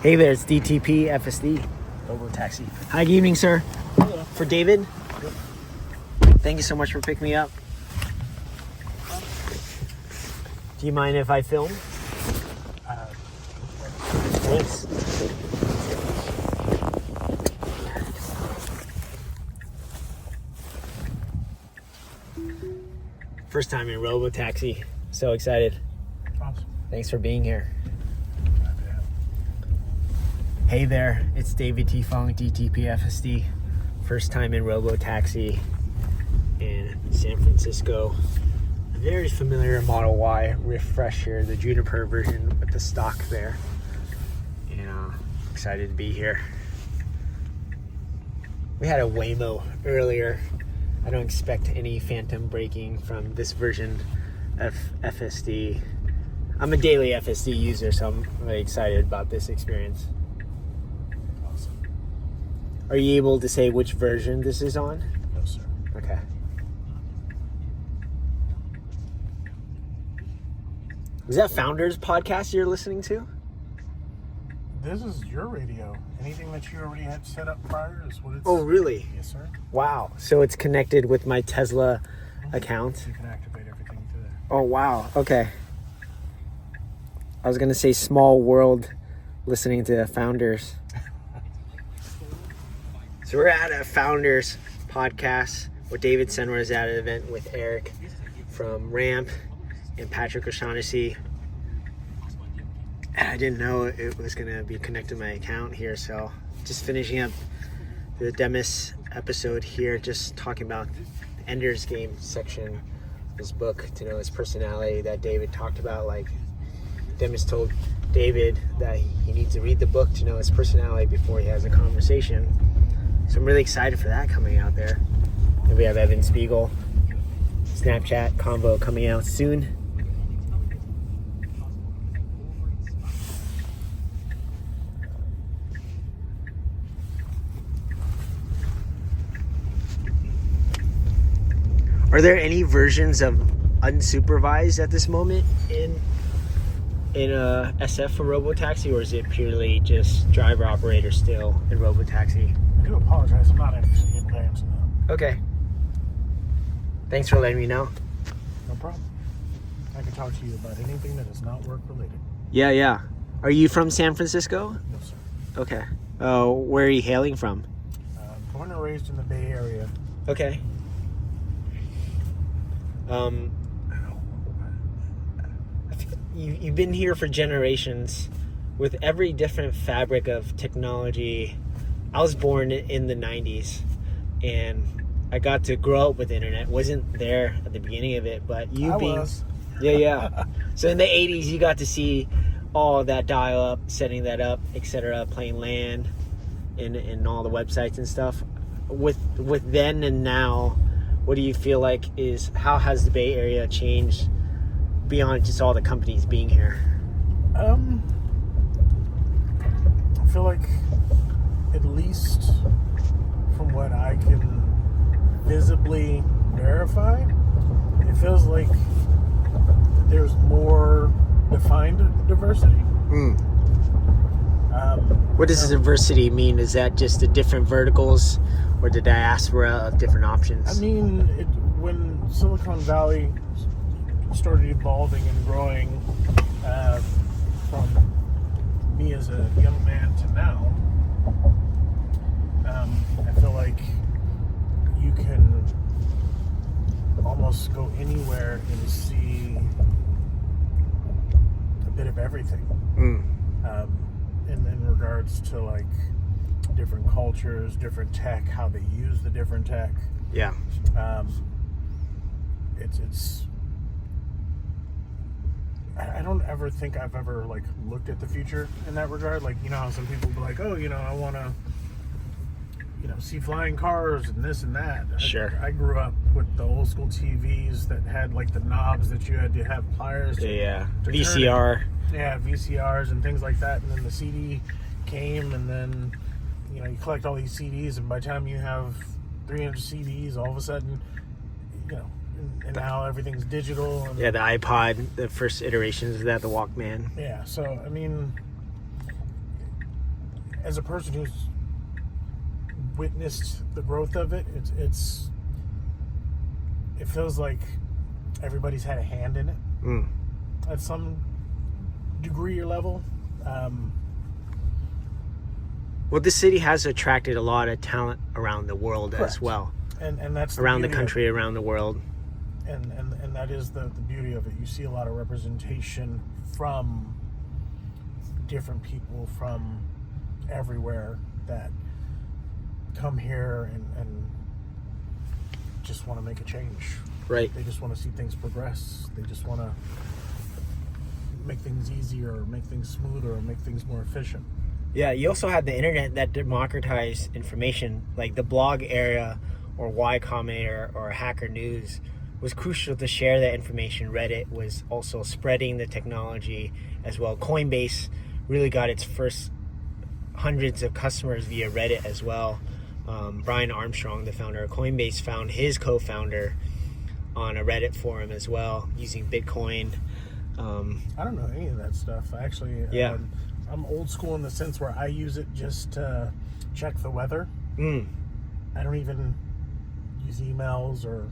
Hey there, it's DTP FSD Robotaxi. Hi, good evening, sir. Hello. For David. Yep. Thank you so much for picking me up. Do you mind if I film? Thanks. First time in Robotaxi. So excited. Awesome. Thanks for being here. Hey there, it's David T. Fong, DTP FSD. First time in Robotaxi in San Francisco. A very familiar Model Y refresh here, the Juniper version with the stock there. And excited to be here. We had a Waymo earlier. I don't expect any phantom braking from this version of FSD. I'm a daily FSD user, so I'm really excited about this experience. Awesome. Are you able to say which version this is on? No, sir. Okay. Is that Founders podcast you're listening to? This is your radio. Anything that you already had set up prior is what it's... Oh, really? Yes, sir. Wow. So it's connected with my Tesla account? You can activate everything through there. Oh, wow. Okay. I was going to say small world listening to Founders. So we're at a Founders podcast where David Senra is at an event with Eric from Ramp and Patrick O'Shaughnessy. I didn't know it was going to be connected to my account here, so just finishing up the Demis episode here, just talking about the Ender's Game section of his book, to know his personality that David talked about. Like, Demis told David that he needs to read the book to know his personality before he has a conversation. So I'm really excited for that coming out there. And we have Evan Spiegel Snapchat convo coming out soon. Are there any versions of unsupervised at this moment in SF for Robotaxi, or is it purely just driver operator still in Robotaxi? I do apologize. I'm not actually able to answer that. Okay. Thanks for letting me know. No problem. I can talk to you about anything that is not work related. Yeah. Are you from San Francisco? No, sir. Okay. Oh, where are you hailing from? Born and raised in the Bay Area. Okay. You've been here for generations with every different fabric of technology. I was born in the 90s and I got to grow up with the internet. Wasn't there at the beginning of it, but you was. Yeah. So in the 80s, you got to see all that dial up, setting that up, etc., playing LAN and all the websites and stuff. With then and now, what do you feel like how has the Bay Area changed beyond just all the companies being here? I feel like, at least from what I can visibly verify, it feels like there's more defined diversity. What does diversity mean? Is that just the different verticals or the diaspora of different options? I mean, when Silicon Valley started evolving and growing from me as a young man to now, I feel like you can almost go anywhere and see a bit of everything. In regards to like different cultures, different tech, how they use the different tech. Yeah. It's I don't ever think I've ever like looked at the future in that regard. Like, you know how some people be like, oh, I want to, see flying cars and this and that. Sure. I grew up with the old school TVs that had like the knobs that you had to have pliers to VCR. Yeah, VCRs and things like that. And then the CD came, and then, you collect all these CDs, and by the time you have 300 CDs, all of a sudden, and now everything's digital. And, yeah, the iPod, the first iterations of that, the Walkman. Yeah, so, I mean, as a person who's witnessed the growth of it, it feels like everybody's had a hand in it at some degree or level. Well, this city has attracted a lot of talent around the world Correct. as well. And that's around the country, around the world. And that is the beauty of it. You see a lot of representation from different people from everywhere that come here and just want to make a change. Right. They just want to see things progress. They just want to make things easier, or make things smoother, or make things more efficient. Yeah, you also had the internet that democratized information, like the blog era or Y Combinator or Hacker News was crucial to share that information. Reddit was also spreading the technology as well. Coinbase really got its first hundreds of customers via Reddit as well. Brian Armstrong, the founder of Coinbase, found his co-founder on a Reddit forum as well, using Bitcoin. I don't know any of that stuff. Actually, I'm old school in the sense where I use it just to check the weather. I don't even use emails or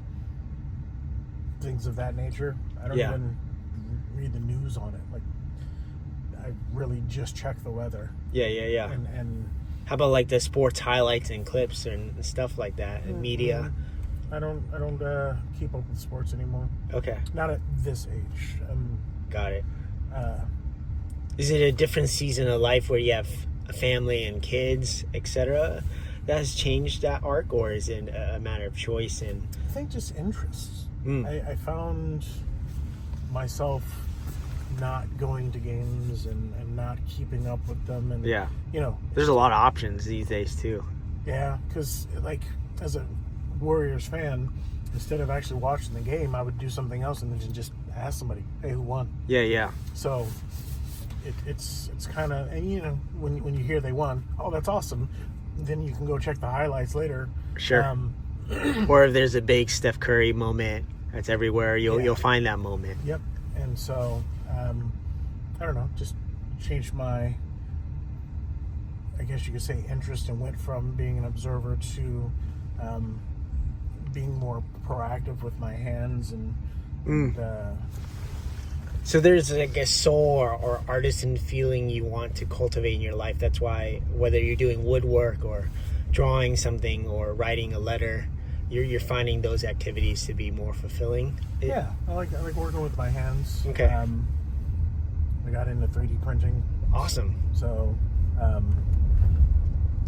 things of that nature. I don't even read the news on it. Like, I really just check the weather. Yeah. And how about like the sports highlights and clips and stuff like that, and media? I don't keep up with sports anymore. Okay. Not at this age. Got it. Is it a different season of life where you have a family and kids, etc., that has changed that arc, or is it a matter of choice? And I think just interests. I found myself not going to games and not keeping up with them, and there's a lot of options these days too. Yeah, because like as a Warriors fan, instead of actually watching the game, I would do something else and then just ask somebody, "Hey, who won?" Yeah. So it's kind of, and when you hear they won, oh, that's awesome. Then you can go check the highlights later. Sure. Or if there's a big Steph Curry moment that's everywhere, you'll find that moment. Yep. And so I don't know, just changed my, I guess you could say, interest, and went from being an observer to being more proactive with my hands and so there's like a soul or artisan feeling you want to cultivate in your life. That's why whether you're doing woodwork or drawing something or writing a letter, you're finding those activities to be more fulfilling. Yeah, I like working with my hands. Okay. I got into 3D printing. Awesome. So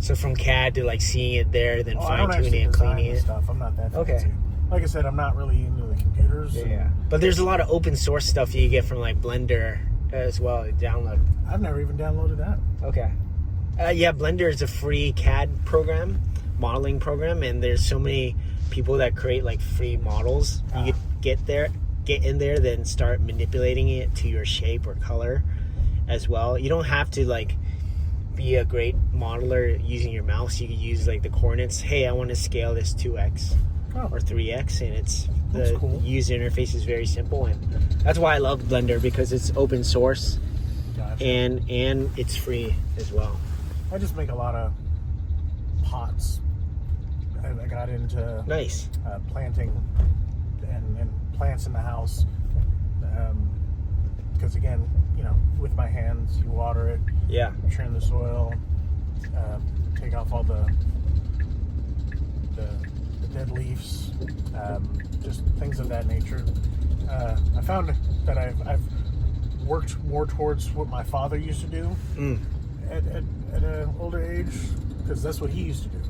so from CAD to like seeing it there, then fine tuning and cleaning it. Stuff. I'm not that fancy. Okay. Like I said, I'm not really into the computers. Yeah. But there's a lot of open source stuff you get from like Blender as well. Download. I've never even downloaded that. Okay. Blender is a free CAD program, modeling program, and there's so many people that create like free models. You could get in there, then start manipulating it to your shape or color as well. You don't have to like be a great modeler using your mouse. You could use like the coordinates. Hey, I want to scale this 2x or 3x, and the cool. User interface is very simple, and that's why I love Blender, because it's open source. Gotcha. and it's free as well. I just make a lot of pots. I got into planting and plants in the house, because again, with my hands, you water it, trim the soil, take off all the dead leaves, just things of that nature. I found that I've worked more towards what my father used to do at an older age, because that's what he used to do.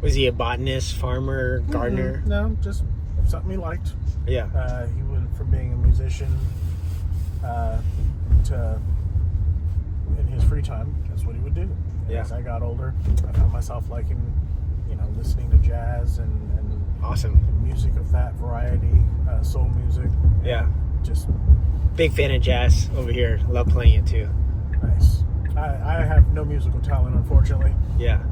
Was he a botanist, farmer, gardener? No, just something he liked. Yeah. He went from being a musician to, in his free time, that's what he would do. And as I got older, I found myself liking, listening to jazz and awesome music of that variety, soul music. Yeah. Just big fan of jazz over here. Love playing it too. Nice. I have no musical talent, unfortunately. Yeah.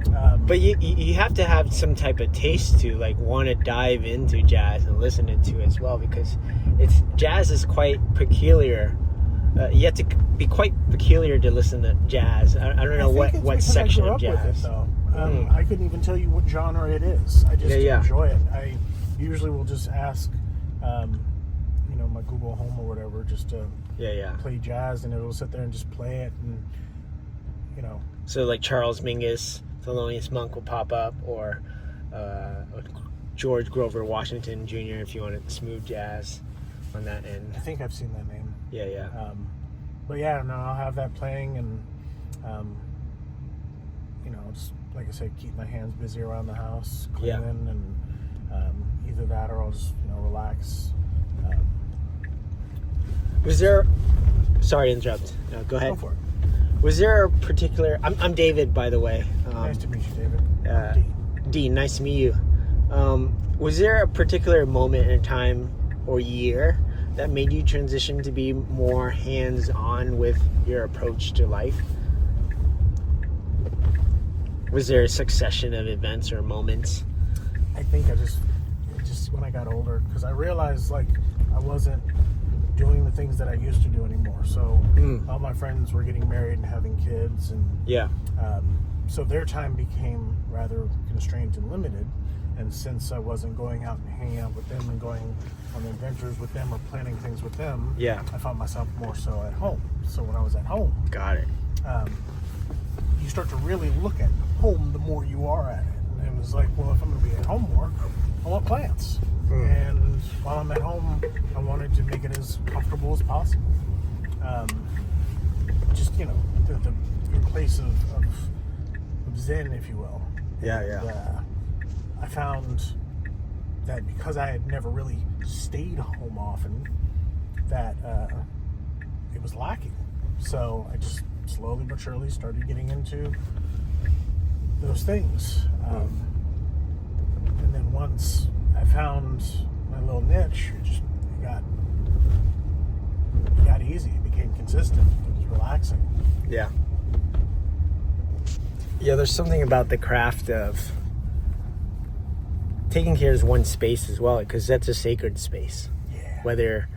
But you have to have some type of taste to like want to dive into jazz and listen to it as well, because jazz is quite peculiar you have to be quite peculiar to listen to jazz. I don't know I think what it's because section I grew of up jazz. with it, though. I couldn't even tell you what genre it is. I just enjoy it. I usually will just ask, my Google Home or whatever, just to play jazz, and it'll sit there and just play it, and So like Charles Mingus, Thelonious Monk will pop up, or George Grover Washington Jr. if you wanted smooth jazz on that end. I think I've seen that name. Yeah. But yeah, no, I'll have that playing, and just like I said, keep my hands busy around the house, cleaning, and either that or I'll just relax. Was there? Sorry to interrupt. No, go ahead. Go for it. Was there a particular? I'm David, by the way. Nice to meet you, David. Dean, nice to meet you. Was there a particular moment in time or year that made you transition to be more hands-on with your approach to life? Was there a succession of events or moments? I think I just when I got older, because I realized I wasn't doing the things that I used to do anymore. So all my friends were getting married and having kids, and so their time became rather constrained and limited. And since I wasn't going out and hanging out with them and going on adventures with them or planning things with them, I found myself more so at home. So when I was at home, got it. You start to really look at home the more you are at it. And it was like, well, if I'm going to be at home more, I want plants. And while I'm at home, I wanted to make it as comfortable as possible. Your place of Zen, if you will. I found that because I had never really stayed home often, that it was lacking. So I just slowly but surely started getting into those things. And then once I found my little niche, it got easy. It became consistent. It was relaxing. Yeah, there's something about the craft of taking care of one space as well, because that's a sacred space. Yeah. Whether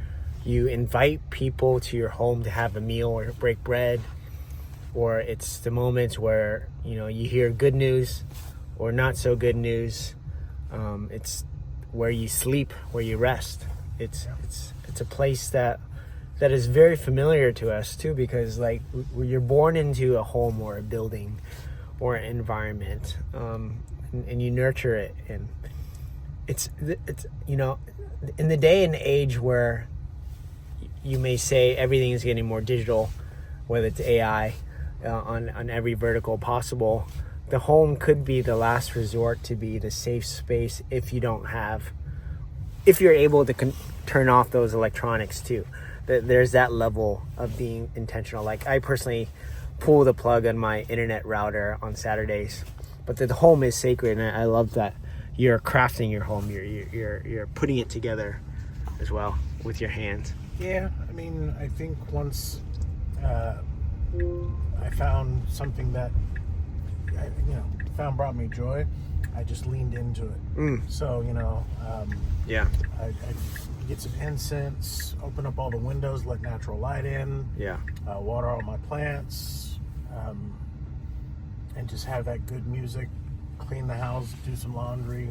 you invite people to your home to have a meal or break bread, or it's the moments where you hear good news or not so good news. It's where you sleep, where you rest. It's a place that is very familiar to us too, because you're born into a home or a building or an environment, and you nurture it, and it's in the day and age where you may say everything is getting more digital, whether it's AI on every vertical possible. The home could be the last resort to be the safe space if you're able to turn off those electronics too. There's that level of being intentional. Like I personally pull the plug on my internet router on Saturdays, but the home is sacred, and I love that you're crafting your home. You're putting it together as well with your hands. Yeah, I mean, I think once I found something that brought me joy, I just leaned into it. So I get some incense, open up all the windows, let natural light in, water all my plants, and just have that good music, clean the house, do some laundry,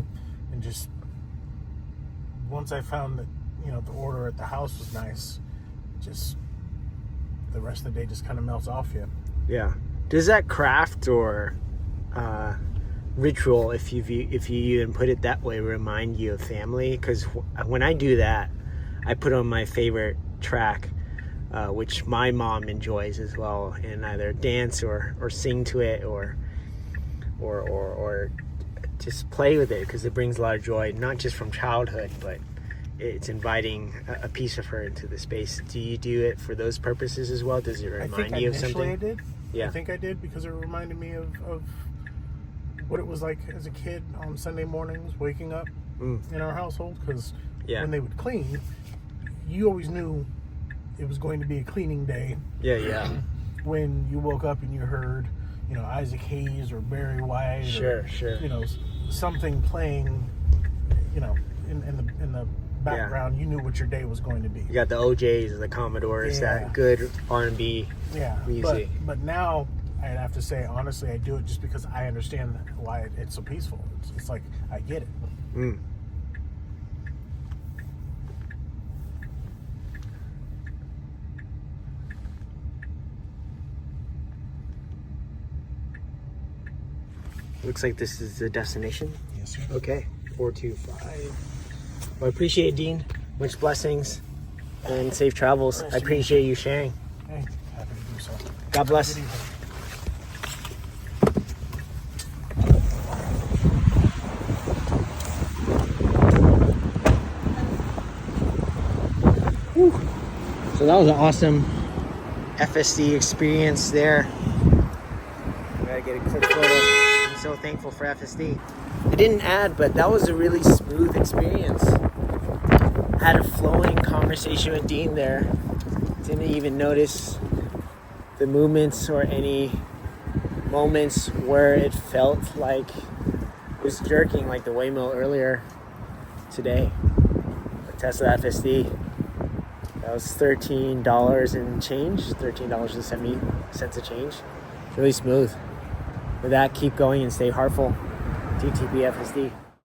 and just once I found that the order at the house was nice, just the rest of the day just kind of melts off you. Yeah. Does that craft or ritual, if you even put it that way, remind you of family? Because when I do that, I put on my favorite track, which my mom enjoys as well, and either dance or sing to it or just play with it, because it brings a lot of joy, not just from childhood, but it's inviting a piece of her into the space. Do you do it for those purposes as well? Does it remind you of something? I did. Yeah. I think I did, because it reminded me of what it was like as a kid on Sunday mornings, waking up in our household, because when they would clean, you always knew it was going to be a cleaning day. Yeah. When you woke up and you heard, Isaac Hayes or Barry White, sure, something playing, in the background, you knew what your day was going to be. You got the OJs, the Commodores, that good R&B music. But now, I'd have to say, honestly, I do it just because I understand why it's so peaceful. It's like, I get it. Mm. Looks like this is the destination. Yes, sir. Okay, 425. Well, I appreciate it, Dean. Much blessings and safe travels. I appreciate you sharing. Hey, happy to do so. God bless. Good evening. So that was an awesome FSD experience there. I gotta get a quick photo. I'm so thankful for FSD. I didn't add, but that was a really smooth experience. Had a flowing conversation with Dean there. Didn't even notice the movements or any moments where it felt like it was jerking, like the Waymo earlier today. The Tesla FSD. That was $13 and change, $13.70 a change. Really smooth. With that, keep going and stay heartful. TTP FSD.